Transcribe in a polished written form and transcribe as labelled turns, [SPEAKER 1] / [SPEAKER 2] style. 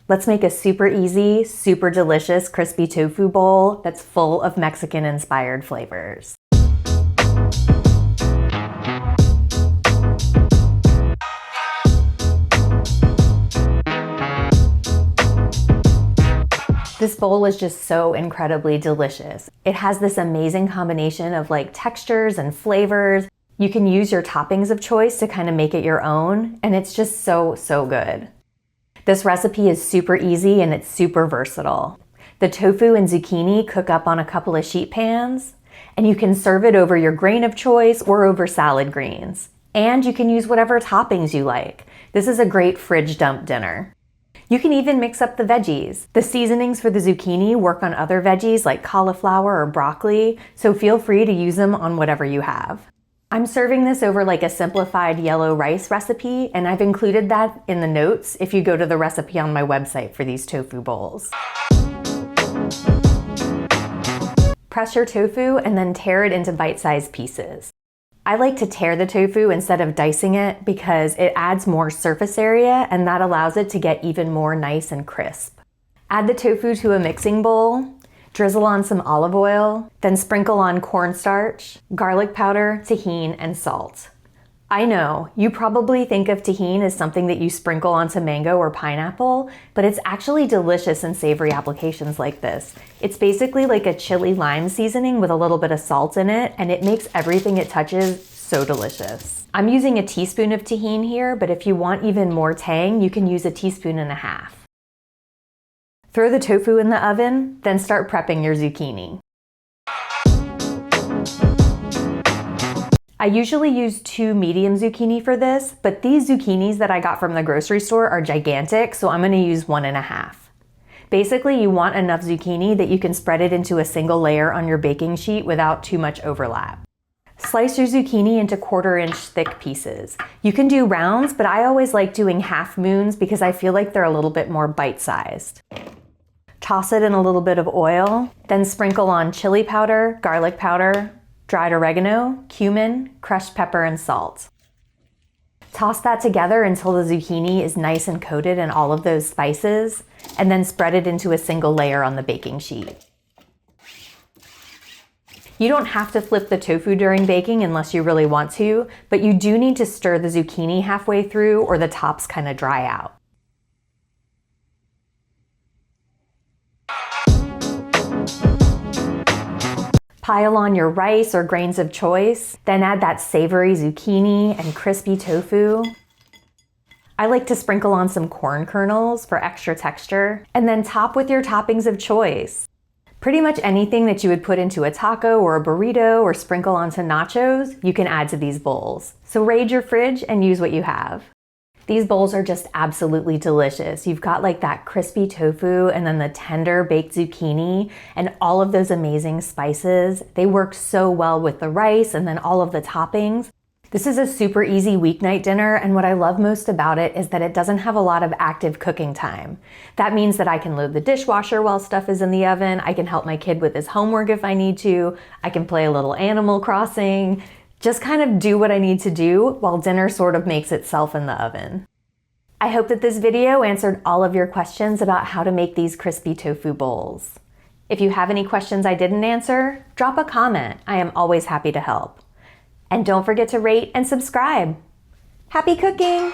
[SPEAKER 1] Let's make a super easy, super delicious crispy tofu bowl that's full of Mexican-inspired flavors. This bowl is just so incredibly delicious. It has this amazing combination of like textures and flavors. You can use your toppings of choice to kind of make it your own, and it's just so good. This recipe is super easy and it's super versatile. The tofu and zucchini cook up on a couple of sheet pans, and you can serve it over your grain of choice or over salad greens. And you can use whatever toppings you like. This is a great fridge dump dinner. You can even mix up the veggies. The seasonings for the zucchini work on other veggies like cauliflower or broccoli, so feel free to use them on whatever you have. I'm serving this over like a simplified yellow rice recipe, and I've included that in the notes if you go to the recipe on my website for these tofu bowls. Press your tofu and then tear it into bite-sized pieces. I like to tear the tofu instead of dicing it because it adds more surface area and that allows it to get even more nice and crisp. Add the tofu to a mixing bowl, drizzle on some olive oil, then sprinkle on cornstarch, garlic powder, Tajin, and salt. I know, you probably think of Tajin as something that you sprinkle onto mango or pineapple, but it's actually delicious in savory applications like this. It's basically like a chili lime seasoning with a little bit of salt in it, and it makes everything it touches so delicious. I'm using a teaspoon of Tajin here, but if you want even more tang, you can use 1.5 teaspoons. Throw the tofu in the oven, then start prepping your zucchini. I usually use 2 medium zucchini for this, but these zucchinis that I got from the grocery store are gigantic, so I'm gonna use 1.5. Basically, you want enough zucchini that you can spread it into a single layer on your baking sheet without too much overlap. Slice your zucchini into 1/4 inch thick pieces. You can do rounds, but I always like doing half moons because I feel like they're a little bit more bite-sized. Toss it in a little bit of oil, then sprinkle on chili powder, garlic powder, dried oregano, cumin, crushed pepper, and salt. Toss that together until the zucchini is nice and coated in all of those spices, and then spread it into a single layer on the baking sheet. You don't have to flip the tofu during baking unless you really want to, but you do need to stir the zucchini halfway through or the tops kind of dry out. Pile on your rice or grains of choice, then add that savory zucchini and crispy tofu. I like to sprinkle on some corn kernels for extra texture, and then top with your toppings of choice. Pretty much anything that you would put into a taco or a burrito or sprinkle onto nachos, you can add to these bowls. So raid your fridge and use what you have. These bowls are just absolutely delicious. You've got like that crispy tofu and then the tender baked zucchini and all of those amazing spices. They work so well with the rice and then all of the toppings. This is a super easy weeknight dinner, and what I love most about it is that it doesn't have a lot of active cooking time. That means that I can load the dishwasher while stuff is in the oven, I can help my kid with his homework if I need to, I can play a little Animal Crossing, just kind of do what I need to do while dinner sort of makes itself in the oven. I hope that this video answered all of your questions about how to make these crispy tofu bowls. If you have any questions I didn't answer, drop a comment. I am always happy to help. And don't forget to rate and subscribe. Happy cooking!